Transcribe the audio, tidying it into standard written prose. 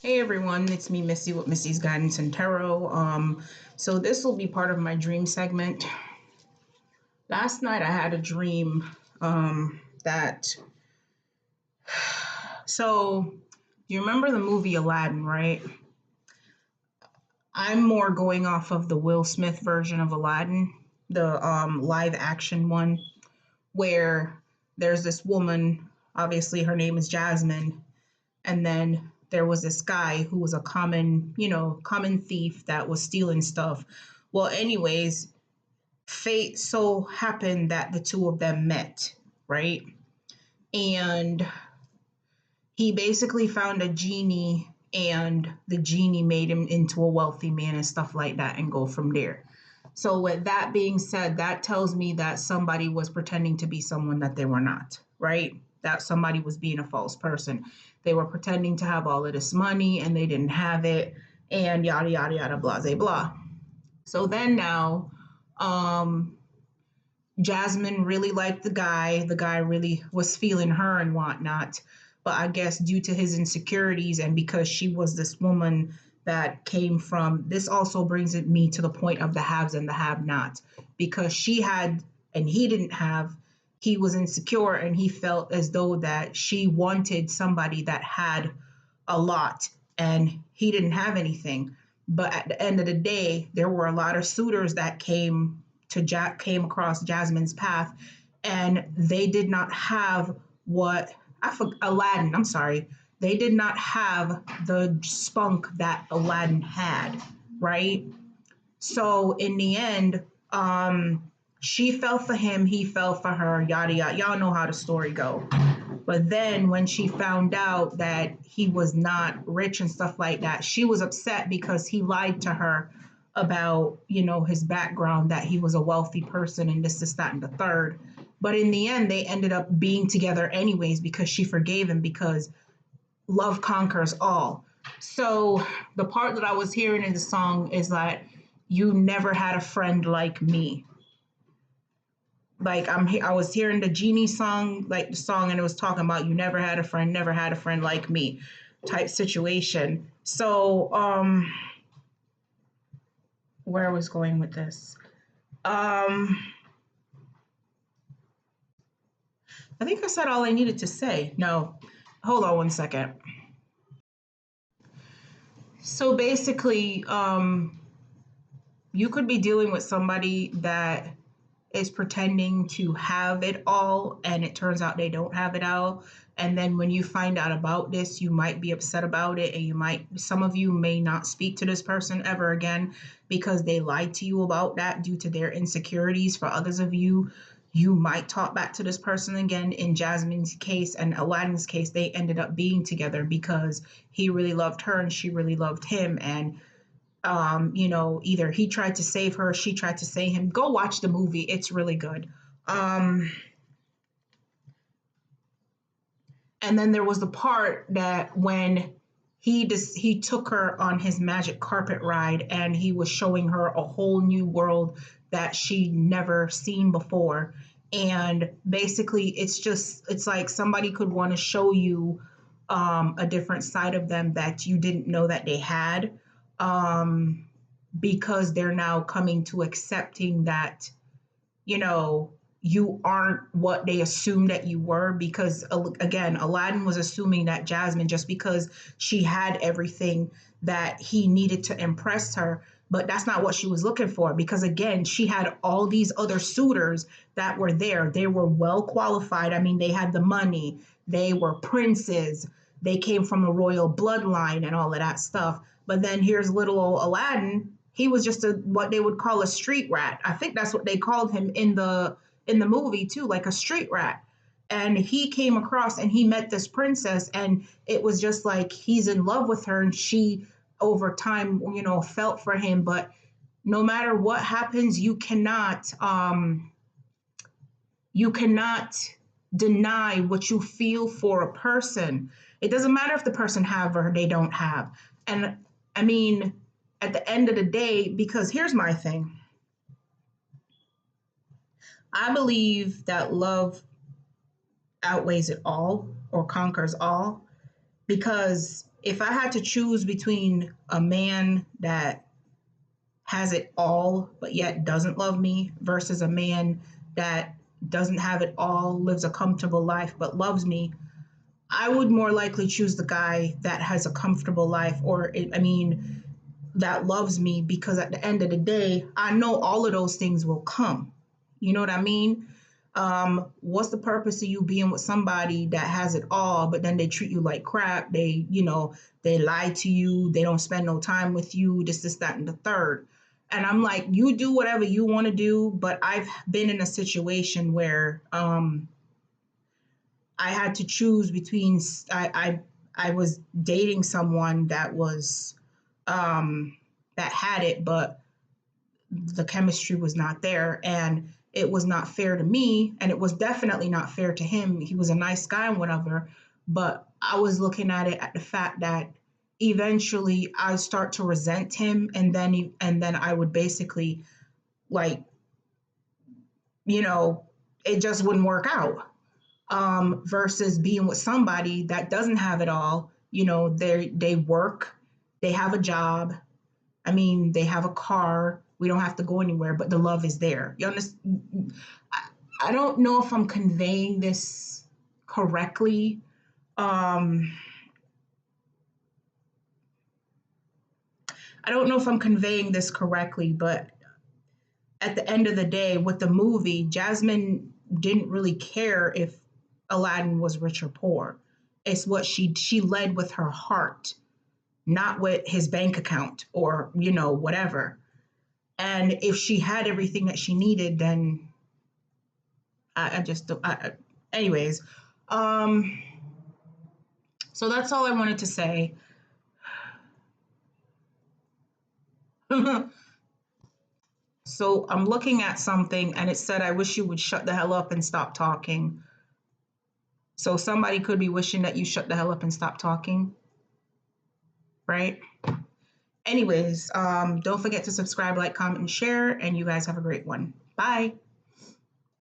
Hey everyone, it's me, Missy, with Missy's Guidance and Tarot. So this will be part of my dream segment. Last night I had a dream that. So, you remember the movie Aladdin, right? I'm more going off of the Will Smith version of Aladdin, the live action one, where there's this woman. Obviously, her name is Jasmine, and then there was this guy who was a common thief that was stealing stuff. Well, anyways, fate so happened that the two of them met, right? And he basically found a genie, and the genie made him into a wealthy man and stuff like that, and go from there. So with that being said, that tells me that somebody was pretending to be someone that they were not, right? That somebody was being a false person. They were pretending to have all of this money and they didn't have it, and yada yada yada, blah blah blah. So then now, um, Jasmine really liked the guy. The guy really was feeling her and whatnot. But I guess due to his insecurities and because she was this woman that came from, this also brings me to the point of the haves and the have nots. Because she had and he didn't have, he was insecure and he felt as though that she wanted somebody that had a lot and he didn't have anything. But at the end of the day, there were a lot of suitors that came across Jasmine's path, and they did not have what Aladdin. I'm sorry, they did not have the spunk that Aladdin had, right? So in the end, she fell for him, he fell for her, yada yada. Y'all know how the story go. But then when she found out that he was not rich and stuff like that, she was upset because he lied to her about, his background, that he was a wealthy person and this, that, and the third. But in the end, they ended up being together anyways because she forgave him because love conquers all. So the part that I was hearing in the song is that you never had a friend like me. Like I was hearing the genie song, like the song, and it was talking about you never had a friend like me, type situation. So where I was going with this, um, I think I said all I needed to say. No, hold on one second. So basically, you could be dealing with somebody that is pretending to have it all and it turns out they don't have it all, and then when you find out about this you might be upset about it, and some of you may not speak to this person ever again because they lied to you about that due to their insecurities. For others of you, you might talk back to this person again. In Jasmine's case and Aladdin's case, they ended up being together because he really loved her and she really loved him, and either he tried to save her, she tried to save him. Go watch the movie. It's really good. Um, and then there was the part that when he took her on his magic carpet ride and he was showing her a whole new world that she never seen before. And basically it's like somebody could want to show you a different side of them that you didn't know that they had. Um, because they're now coming to accepting that, you know, you aren't what they assumed that you were. Because again, Aladdin was assuming that Jasmine, just because she had everything, that he needed to impress her. But that's not what she was looking for, because again, she had all these other suitors that were there. They were well qualified. I mean, they had the money, they were princes, they came from a royal bloodline and all of that stuff. But then here's little old Aladdin. He was just a what they would call a street rat. I think that's what they called him in the movie too, like a street rat. And he came across and he met this princess, and it was just like he's in love with her, and she over time, felt for him. But no matter what happens, you cannot deny what you feel for a person. It doesn't matter if the person have or they don't have. And I mean, at the end of the day, because here's my thing. I believe that love outweighs it all or conquers all, because if I had to choose between a man that has it all but yet doesn't love me versus a man that doesn't have it all, lives a comfortable life but loves me, I would more likely choose the guy that has a comfortable life, or I mean, that loves me, because at the end of the day, I know all of those things will come. You know what I mean? What's the purpose of you being with somebody that has it all, but then they treat you like crap? They lie to you. They don't spend no time with you. This, that, and the third. And I'm like, you do whatever you want to do, but I've been in a situation where I had to choose between. I was dating someone that was that had it, but the chemistry was not there, and it was not fair to me, and it was definitely not fair to him. He was a nice guy and whatever, but I was looking at it at the fact that eventually I start to resent him, and then I would basically, like, you know, it just wouldn't work out. Versus being with somebody that doesn't have it all. They work, they have a job. I mean, they have a car. We don't have to go anywhere, but the love is there. You understand? I don't know if I'm conveying this correctly. Um, I don't know if I'm conveying this correctly, but at the end of the day, with the movie, Jasmine didn't really care if Aladdin was rich or poor. It's what she led with her heart, not with his bank account or whatever. And if she had everything that she needed, then I just anyways. Um, so that's all I wanted to say. So I'm looking at something and it said, I wish you would shut the hell up and stop talking. So somebody could be wishing that you shut the hell up and stop talking, right? Anyways, don't forget to subscribe, like, comment, and share, and you guys have a great one. Bye.